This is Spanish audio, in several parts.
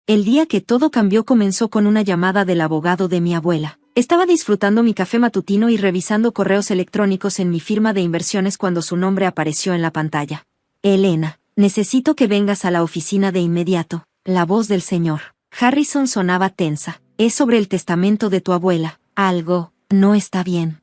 El día que todo cambió comenzó con una llamada del abogado de mi abuela. Estaba disfrutando mi café matutino y revisando correos electrónicos en mi firma de inversiones cuando su nombre apareció en la pantalla. Elena, necesito que vengas a la oficina de inmediato. La voz del señor Harrison sonaba tensa. Es sobre el testamento de tu abuela. Algo no está bien.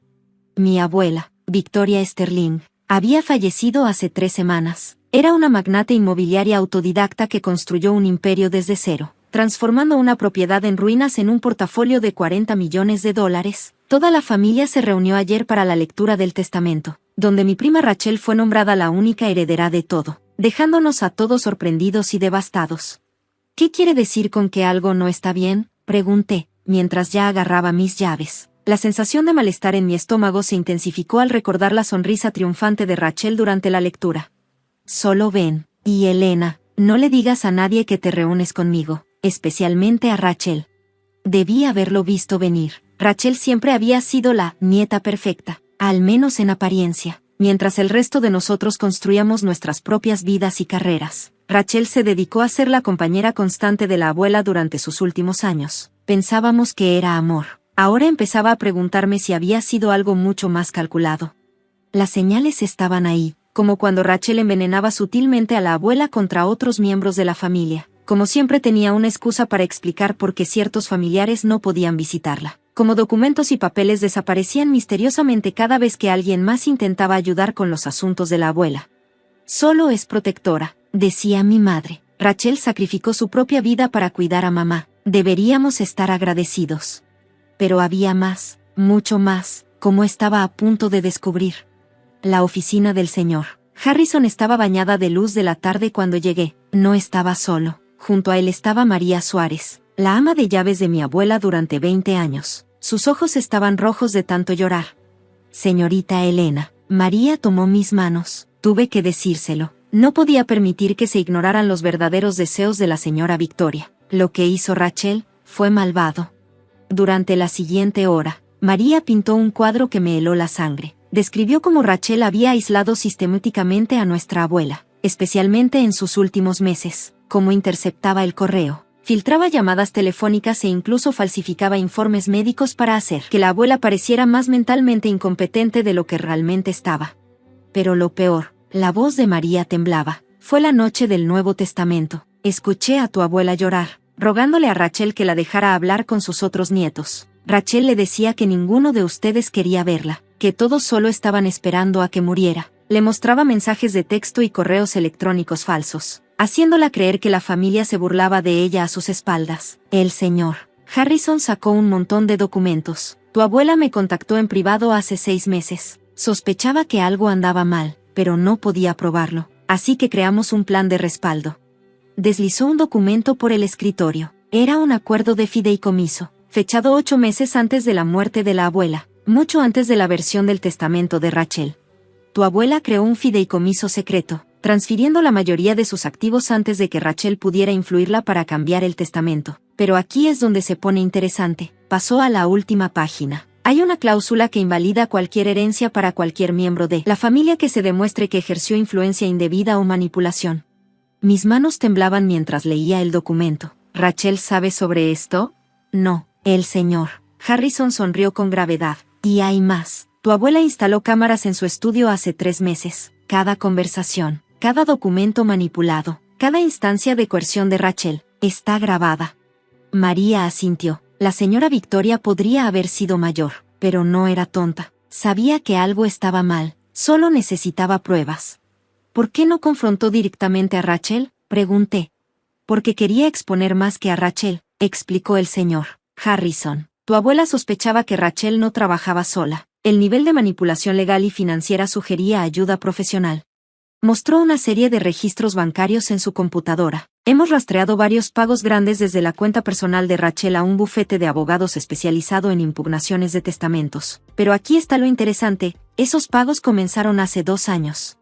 Mi abuela, Victoria Sterling, había fallecido hace 3 semanas. Era una magnate inmobiliaria autodidacta que construyó un imperio desde cero, transformando una propiedad en ruinas en un portafolio de $40 millones. Toda la familia se reunió ayer para la lectura del testamento, donde mi prima Rachel fue nombrada la única heredera de todo, dejándonos a todos sorprendidos y devastados. ¿Qué quiere decir con que algo no está bien?, pregunté, mientras ya agarraba mis llaves. La sensación de malestar en mi estómago se intensificó al recordar la sonrisa triunfante de Rachel durante la lectura. Solo ven, y Elena, no le digas a nadie que te reúnes conmigo, especialmente a Rachel. Debí haberlo visto venir. Rachel siempre había sido la nieta perfecta, al menos en apariencia. Mientras el resto de nosotros construíamos nuestras propias vidas y carreras, Rachel se dedicó a ser la compañera constante de la abuela durante sus últimos años. Pensábamos que era amor. Ahora empezaba a preguntarme si había sido algo mucho más calculado. Las señales estaban ahí, como cuando Rachel envenenaba sutilmente a la abuela contra otros miembros de la familia. Como siempre tenía una excusa para explicar por qué ciertos familiares no podían visitarla. Como documentos y papeles desaparecían misteriosamente cada vez que alguien más intentaba ayudar con los asuntos de la abuela. Solo es protectora, decía mi madre. Rachel sacrificó su propia vida para cuidar a mamá. Deberíamos estar agradecidos. Pero había más, mucho más, como estaba a punto de descubrir. La oficina del señor Harrison estaba bañada de luz de la tarde cuando llegué. No estaba solo. Junto a él estaba María Suárez, la ama de llaves de mi abuela durante 20 años. Sus ojos estaban rojos de tanto llorar. Señorita Elena, María tomó mis manos. Tuve que decírselo. No podía permitir que se ignoraran los verdaderos deseos de la señora Victoria. Lo que hizo Rachel fue malvado. Durante la siguiente hora, María pintó un cuadro que me heló la sangre. Describió cómo Rachel había aislado sistemáticamente a nuestra abuela, especialmente en sus últimos meses, cómo interceptaba el correo, filtraba llamadas telefónicas e incluso falsificaba informes médicos para hacer que la abuela pareciera más mentalmente incompetente de lo que realmente estaba. Pero lo peor, la voz de María temblaba. Fue la noche del Nuevo Testamento. Escuché a tu abuela llorar, rogándole a Rachel que la dejara hablar con sus otros nietos. Rachel le decía que ninguno de ustedes quería verla, que todos solo estaban esperando a que muriera. Le mostraba mensajes de texto y correos electrónicos falsos, haciéndola creer que la familia se burlaba de ella a sus espaldas. El señor Harrison sacó un montón de documentos. Tu abuela me contactó en privado hace 6 meses. Sospechaba que algo andaba mal, pero no podía probarlo, así que creamos un plan de respaldo. Deslizó un documento por el escritorio. Era un acuerdo de fideicomiso, fechado 8 meses antes de la muerte de la abuela, mucho antes de la versión del testamento de Rachel. Tu abuela creó un fideicomiso secreto, transfiriendo la mayoría de sus activos antes de que Rachel pudiera influirla para cambiar el testamento. Pero aquí es donde se pone interesante. Pasó a la última página. Hay una cláusula que invalida cualquier herencia para cualquier miembro de la familia que se demuestre que ejerció influencia indebida o manipulación. Mis manos temblaban mientras leía el documento. ¿Rachel sabe sobre esto? No. El señor Harrison sonrió con gravedad. Y hay más. Tu abuela instaló cámaras en su estudio hace 3 meses. Cada conversación, cada documento manipulado, cada instancia de coerción de Rachel, está grabada. María asintió. La señora Victoria podría haber sido mayor, pero no era tonta. Sabía que algo estaba mal, solo necesitaba pruebas. ¿Por qué no confrontó directamente a Rachel?, pregunté. Porque quería exponer más que a Rachel, explicó el señor Harrison. Tu abuela sospechaba que Rachel no trabajaba sola. El nivel de manipulación legal y financiera sugería ayuda profesional. Mostró una serie de registros bancarios en su computadora. Hemos rastreado varios pagos grandes desde la cuenta personal de Rachel a un bufete de abogados especializado en impugnaciones de testamentos. Pero aquí está lo interesante, esos pagos comenzaron hace 2 años.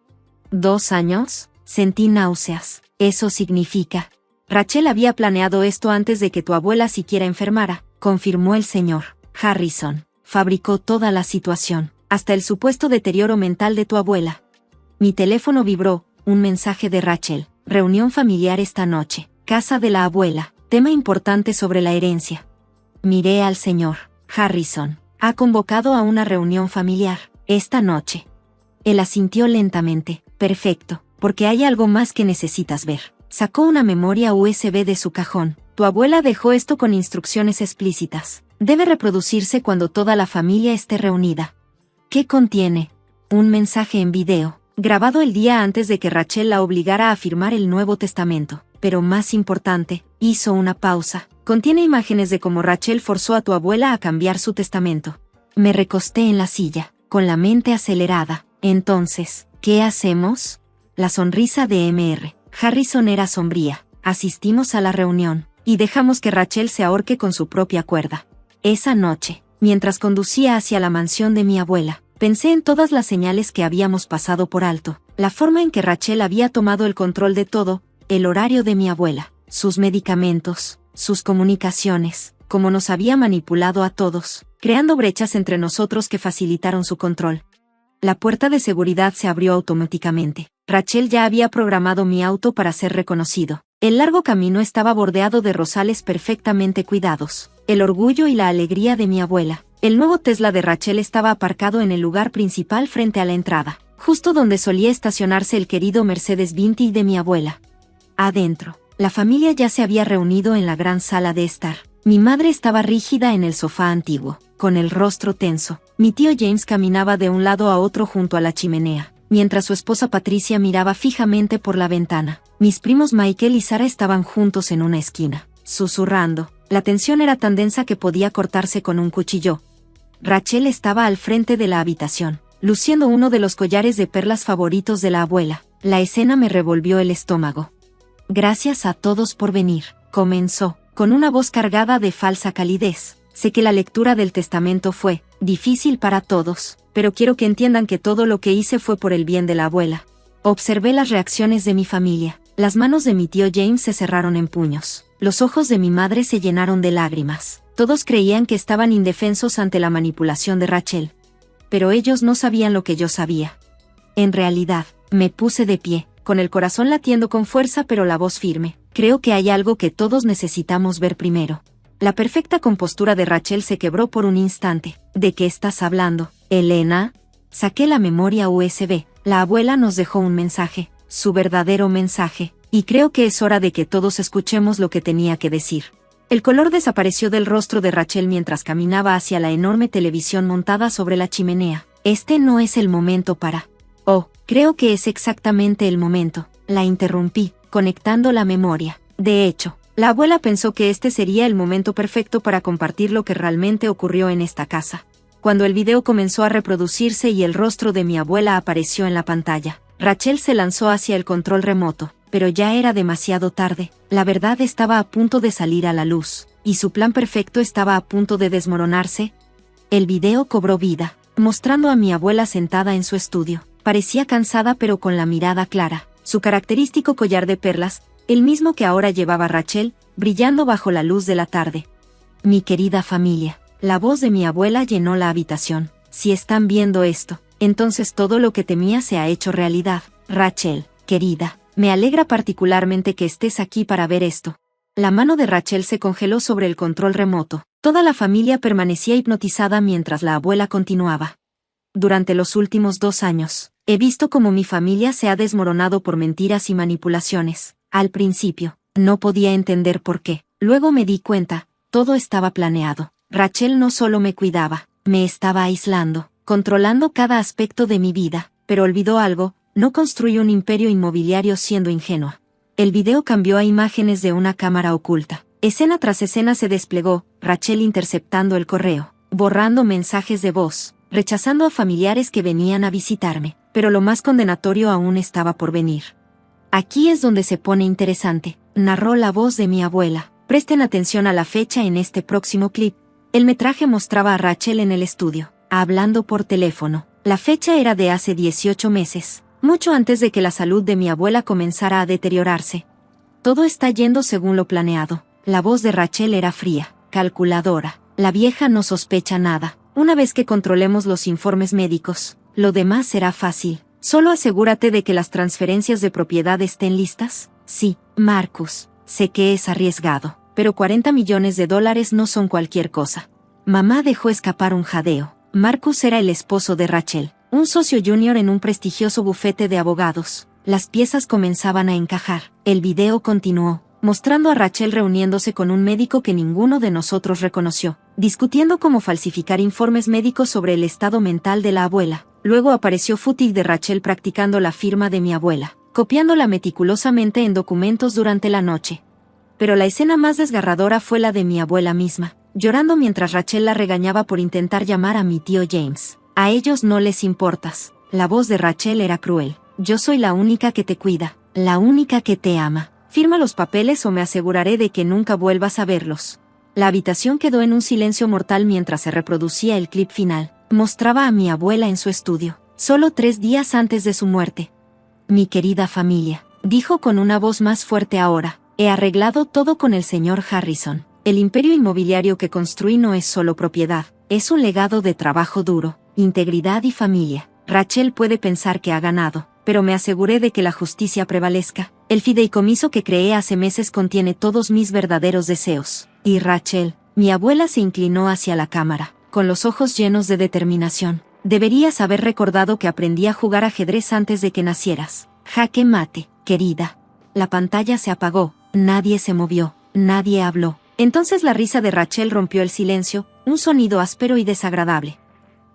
¿2 años? Sentí náuseas. Eso significa. Rachel había planeado esto antes de que tu abuela siquiera enfermara, confirmó el señor Harrison. Fabricó toda la situación, hasta el supuesto deterioro mental de tu abuela. Mi teléfono vibró, un mensaje de Rachel. Reunión familiar esta noche. Casa de la abuela. Tema importante sobre la herencia. Miré al señor Harrison. Ha convocado a una reunión familiar esta noche. Él asintió lentamente. Perfecto, porque hay algo más que necesitas ver. Sacó una memoria USB de su cajón. Tu abuela dejó esto con instrucciones explícitas. Debe reproducirse cuando toda la familia esté reunida. ¿Qué contiene? Un mensaje en video, grabado el día antes de que Rachel la obligara a firmar el Nuevo Testamento. Pero más importante, hizo una pausa. Contiene imágenes de cómo Rachel forzó a tu abuela a cambiar su testamento. Me recosté en la silla, con la mente acelerada. Entonces, ¿qué hacemos? La sonrisa de Mr. Harrison era sombría. Asistimos a la reunión, y dejamos que Rachel se ahorque con su propia cuerda. Esa noche, mientras conducía hacia la mansión de mi abuela, pensé en todas las señales que habíamos pasado por alto, la forma en que Rachel había tomado el control de todo, el horario de mi abuela, sus medicamentos, sus comunicaciones, cómo nos había manipulado a todos, creando brechas entre nosotros que facilitaron su control. La puerta de seguridad se abrió automáticamente. Rachel ya había programado mi auto para ser reconocido. El largo camino estaba bordeado de rosales perfectamente cuidados. El orgullo y la alegría de mi abuela. El nuevo Tesla de Rachel estaba aparcado en el lugar principal frente a la entrada, justo donde solía estacionarse el querido Mercedes Vintage de mi abuela. Adentro, la familia ya se había reunido en la gran sala de estar. Mi madre estaba rígida en el sofá antiguo, con el rostro tenso. Mi tío James caminaba de un lado a otro junto a la chimenea, mientras su esposa Patricia miraba fijamente por la ventana. Mis primos Michael y Sarah estaban juntos en una esquina, susurrando. La tensión era tan densa que podía cortarse con un cuchillo. Rachel estaba al frente de la habitación, luciendo uno de los collares de perlas favoritos de la abuela. La escena me revolvió el estómago. Gracias a todos por venir, comenzó, con una voz cargada de falsa calidez. Sé que la lectura del testamento fue difícil para todos, pero quiero que entiendan que todo lo que hice fue por el bien de la abuela. Observé las reacciones de mi familia. Las manos de mi tío James se cerraron en puños. Los ojos de mi madre se llenaron de lágrimas. Todos creían que estaban indefensos ante la manipulación de Rachel. Pero ellos no sabían lo que yo sabía. En realidad, me puse de pie, con el corazón latiendo con fuerza pero la voz firme. Creo que hay algo que todos necesitamos ver primero. La perfecta compostura de Rachel se quebró por un instante. ¿De qué estás hablando, Elena? Saqué la memoria USB. La abuela nos dejó un mensaje, su verdadero mensaje, y creo que es hora de que todos escuchemos lo que tenía que decir. El color desapareció del rostro de Rachel mientras caminaba hacia la enorme televisión montada sobre la chimenea. Este no es el momento para... Oh, creo que es exactamente el momento. La interrumpí, conectando la memoria. De hecho, la abuela pensó que este sería el momento perfecto para compartir lo que realmente ocurrió en esta casa. Cuando el video comenzó a reproducirse y el rostro de mi abuela apareció en la pantalla, Rachel se lanzó hacia el control remoto, pero ya era demasiado tarde. La verdad estaba a punto de salir a la luz, y su plan perfecto estaba a punto de desmoronarse. El video cobró vida, mostrando a mi abuela sentada en su estudio. Parecía cansada pero con la mirada clara. Su característico collar de perlas, el mismo que ahora llevaba Rachel, brillando bajo la luz de la tarde. Mi querida familia, la voz de mi abuela llenó la habitación. Si están viendo esto, entonces todo lo que temía se ha hecho realidad. Rachel, querida, me alegra particularmente que estés aquí para ver esto. La mano de Rachel se congeló sobre el control remoto. Toda la familia permanecía hipnotizada mientras la abuela continuaba. Durante los últimos 2 años, he visto cómo mi familia se ha desmoronado por mentiras y manipulaciones. Al principio, no podía entender por qué. Luego me di cuenta, todo estaba planeado. Rachel no solo me cuidaba, me estaba aislando, controlando cada aspecto de mi vida, pero olvidó algo, no construyó un imperio inmobiliario siendo ingenua. El video cambió a imágenes de una cámara oculta. Escena tras escena se desplegó, Rachel interceptando el correo, borrando mensajes de voz, rechazando a familiares que venían a visitarme, pero lo más condenatorio aún estaba por venir. Aquí es donde se pone interesante, narró la voz de mi abuela. Presten atención a la fecha en este próximo clip. El metraje mostraba a Rachel en el estudio, hablando por teléfono. La fecha era de hace 18 meses, mucho antes de que la salud de mi abuela comenzara a deteriorarse. Todo está yendo según lo planeado. La voz de Rachel era fría, calculadora. La vieja no sospecha nada. Una vez que controlemos los informes médicos, lo demás será fácil. Solo asegúrate de que las transferencias de propiedad estén listas. Sí, Marcus, sé que es arriesgado, pero $40 millones no son cualquier cosa. Mamá dejó escapar un jadeo. Marcus era el esposo de Rachel, un socio junior en un prestigioso bufete de abogados. Las piezas comenzaban a encajar. El video continuó, mostrando a Rachel reuniéndose con un médico que ninguno de nosotros reconoció, discutiendo cómo falsificar informes médicos sobre el estado mental de la abuela. Luego apareció footage de Rachel practicando la firma de mi abuela, copiándola meticulosamente en documentos durante la noche. Pero la escena más desgarradora fue la de mi abuela misma, llorando mientras Rachel la regañaba por intentar llamar a mi tío James. A ellos no les importas. La voz de Rachel era cruel. Yo soy la única que te cuida, la única que te ama. Firma los papeles o me aseguraré de que nunca vuelvas a verlos. La habitación quedó en un silencio mortal mientras se reproducía el clip final. Mostraba a mi abuela en su estudio, solo 3 días antes de su muerte. Mi querida familia, dijo con una voz más fuerte ahora, he arreglado todo con el señor Harrison. El imperio inmobiliario que construí no es solo propiedad, es un legado de trabajo duro, integridad y familia. Rachel puede pensar que ha ganado, pero me aseguré de que la justicia prevalezca. El fideicomiso que creé hace meses contiene todos mis verdaderos deseos. Y Rachel, mi abuela se inclinó hacia la cámara, con los ojos llenos de determinación. Deberías haber recordado que aprendí a jugar ajedrez antes de que nacieras. Jaque mate, querida. La pantalla se apagó, nadie se movió, nadie habló. Entonces la risa de Rachel rompió el silencio, un sonido áspero y desagradable.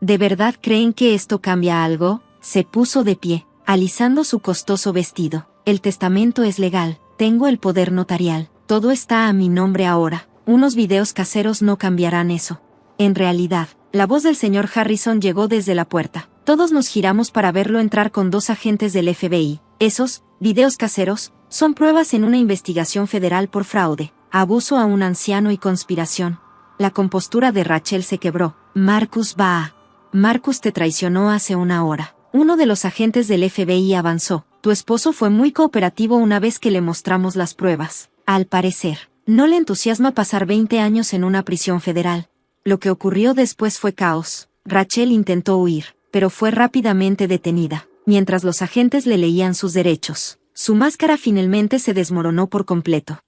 ¿De verdad creen que esto cambia algo? Se puso de pie, alisando su costoso vestido. El testamento es legal, tengo el poder notarial, todo está a mi nombre ahora. Unos videos caseros no cambiarán eso. En realidad, la voz del señor Harrison llegó desde la puerta. Todos nos giramos para verlo entrar con 2 agentes del FBI. Esos videos caseros son pruebas en una investigación federal por fraude, abuso a un anciano y conspiración. La compostura de Rachel se quebró. Marcus va. Marcus te traicionó hace 1 hora. Uno de los agentes del FBI avanzó. Tu esposo fue muy cooperativo una vez que le mostramos las pruebas. Al parecer, no le entusiasma pasar 20 años en una prisión federal. Lo que ocurrió después fue caos. Rachel intentó huir, pero fue rápidamente detenida, mientras los agentes le leían sus derechos. Su máscara finalmente se desmoronó por completo.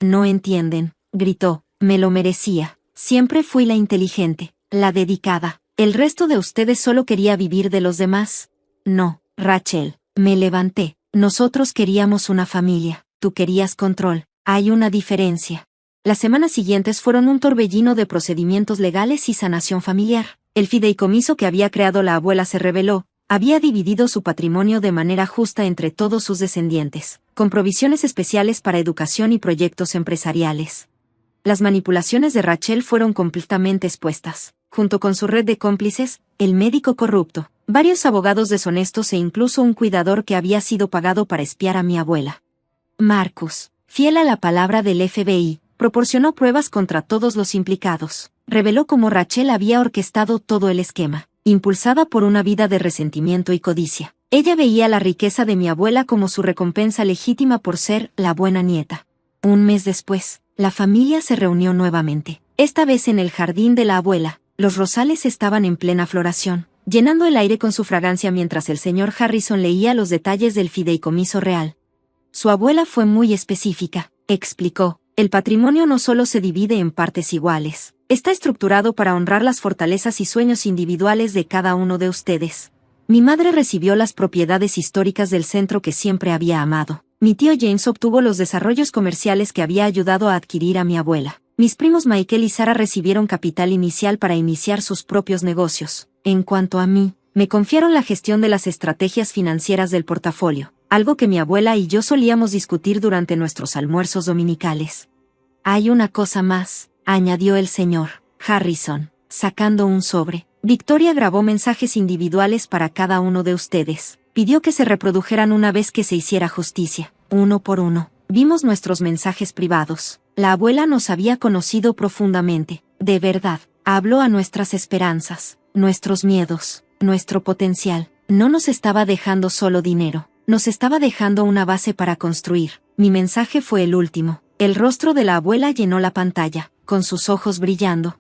No entienden, gritó, me lo merecía. Siempre fui la inteligente, la dedicada. ¿El resto de ustedes solo quería vivir de los demás? No, Rachel, me levanté. Nosotros queríamos una familia, tú querías control. Hay una diferencia. Las semanas siguientes fueron un torbellino de procedimientos legales y sanación familiar. El fideicomiso que había creado la abuela se reveló, había dividido su patrimonio de manera justa entre todos sus descendientes, con provisiones especiales para educación y proyectos empresariales. Las manipulaciones de Rachel fueron completamente expuestas, junto con su red de cómplices, el médico corrupto, varios abogados deshonestos e incluso un cuidador que había sido pagado para espiar a mi abuela. Marcus, fiel a la palabra del FBI, proporcionó pruebas contra todos los implicados. Reveló cómo Rachel había orquestado todo el esquema, impulsada por una vida de resentimiento y codicia. Ella veía la riqueza de mi abuela como su recompensa legítima por ser la buena nieta. 1 mes después, la familia se reunió nuevamente, esta vez en el jardín de la abuela. Los rosales estaban en plena floración, llenando el aire con su fragancia mientras el señor Harrison leía los detalles del fideicomiso real. Su abuela fue muy específica, explicó. El patrimonio no solo se divide en partes iguales, está estructurado para honrar las fortalezas y sueños individuales de cada uno de ustedes. Mi madre recibió las propiedades históricas del centro que siempre había amado. Mi tío James obtuvo los desarrollos comerciales que había ayudado a adquirir a mi abuela. Mis primos Michael y Sarah recibieron capital inicial para iniciar sus propios negocios. En cuanto a mí, me confiaron la gestión de las estrategias financieras del portafolio, algo que mi abuela y yo solíamos discutir durante nuestros almuerzos dominicales. Hay una cosa más, añadió el señor Harrison, sacando un sobre. Victoria grabó mensajes individuales para cada uno de ustedes. Pidió que se reprodujeran una vez que se hiciera justicia, uno por uno. Vimos nuestros mensajes privados. La abuela nos había conocido profundamente. De verdad, habló a nuestras esperanzas, nuestros miedos, nuestro potencial. No nos estaba dejando solo dinero, nos estaba dejando una base para construir. Mi mensaje fue el último. El rostro de la abuela llenó la pantalla, con sus ojos brillando.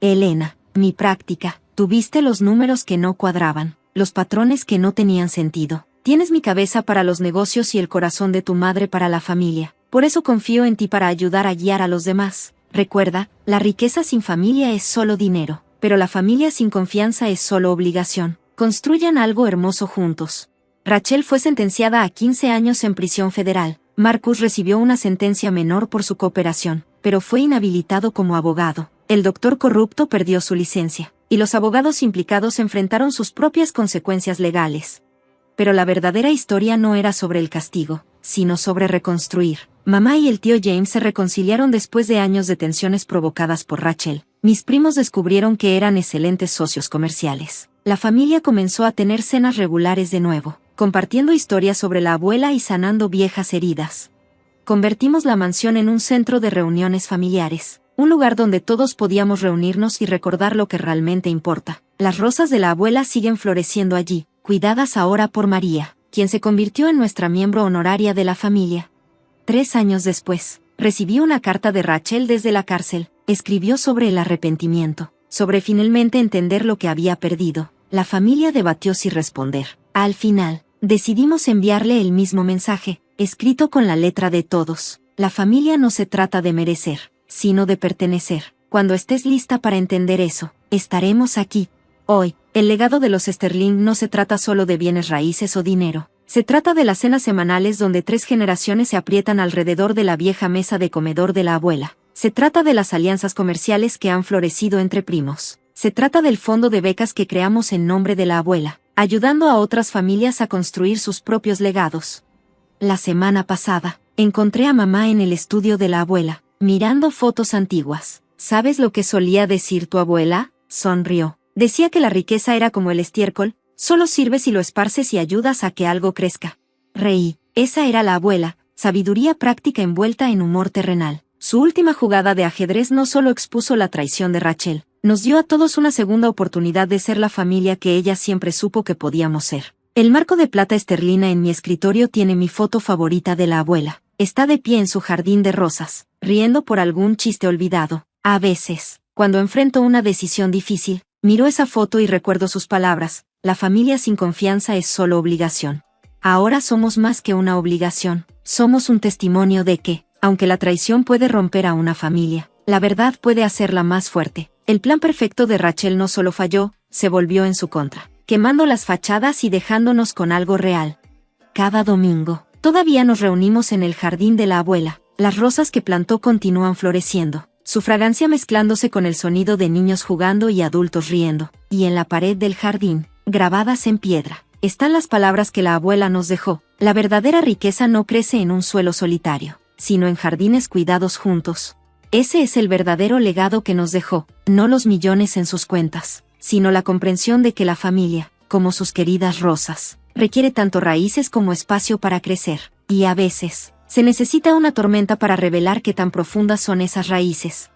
Elena, mi práctica, tuviste los números que no cuadraban, los patrones que no tenían sentido. Tienes mi cabeza para los negocios y el corazón de tu madre para la familia. Por eso confío en ti para ayudar a guiar a los demás. Recuerda, la riqueza sin familia es solo dinero, pero la familia sin confianza es solo obligación. Construyan algo hermoso juntos. Rachel fue sentenciada a 15 años en prisión federal. Marcus recibió una sentencia menor por su cooperación, pero fue inhabilitado como abogado. El doctor corrupto perdió su licencia, y los abogados implicados enfrentaron sus propias consecuencias legales. Pero la verdadera historia no era sobre el castigo, sino sobre reconstruir. Mamá y el tío James se reconciliaron después de años de tensiones provocadas por Rachel. Mis primos descubrieron que eran excelentes socios comerciales. La familia comenzó a tener cenas regulares de nuevo, compartiendo historias sobre la abuela y sanando viejas heridas. Convertimos la mansión en un centro de reuniones familiares, un lugar donde todos podíamos reunirnos y recordar lo que realmente importa. Las rosas de la abuela siguen floreciendo allí, cuidadas ahora por María, quien se convirtió en nuestra miembro honoraria de la familia. 3 años después, recibí una carta de Rachel desde la cárcel. Escribió sobre el arrepentimiento, sobre finalmente entender lo que había perdido. La familia debatió si responder. Al final, decidimos enviarle el mismo mensaje, escrito con la letra de todos. La familia no se trata de merecer, sino de pertenecer. Cuando estés lista para entender eso, estaremos aquí. Hoy, el legado de los Sterling no se trata solo de bienes raíces o dinero. Se trata de las cenas semanales donde 3 generaciones se aprietan alrededor de la vieja mesa de comedor de la abuela. Se trata de las alianzas comerciales que han florecido entre primos. Se trata del fondo de becas que creamos en nombre de la abuela, ayudando a otras familias a construir sus propios legados. La semana pasada, encontré a mamá en el estudio de la abuela, mirando fotos antiguas. ¿Sabes lo que solía decir tu abuela? Sonrió. Decía que la riqueza era como el estiércol, solo sirve si lo esparces y ayudas a que algo crezca. Reí. Esa era la abuela, sabiduría práctica envuelta en humor terrenal. Su última jugada de ajedrez no solo expuso la traición de Rachel, nos dio a todos una segunda oportunidad de ser la familia que ella siempre supo que podíamos ser. El marco de plata esterlina en mi escritorio tiene mi foto favorita de la abuela. Está de pie en su jardín de rosas, riendo por algún chiste olvidado. A veces, cuando enfrento una decisión difícil, miro esa foto y recuerdo sus palabras: la familia sin confianza es solo obligación. Ahora somos más que una obligación, somos un testimonio de que, aunque la traición puede romper a una familia, la verdad puede hacerla más fuerte. El plan perfecto de Rachel no solo falló, se volvió en su contra, quemando las fachadas y dejándonos con algo real. Cada domingo, todavía nos reunimos en el jardín de la abuela. Las rosas que plantó continúan floreciendo, su fragancia mezclándose con el sonido de niños jugando y adultos riendo. Y en la pared del jardín, grabadas en piedra, están las palabras que la abuela nos dejó: la verdadera riqueza no crece en un suelo solitario, sino en jardines cuidados juntos. Ese es el verdadero legado que nos dejó, no los millones en sus cuentas, sino la comprensión de que la familia, como sus queridas rosas, requiere tanto raíces como espacio para crecer, y a veces, se necesita una tormenta para revelar qué tan profundas son esas raíces.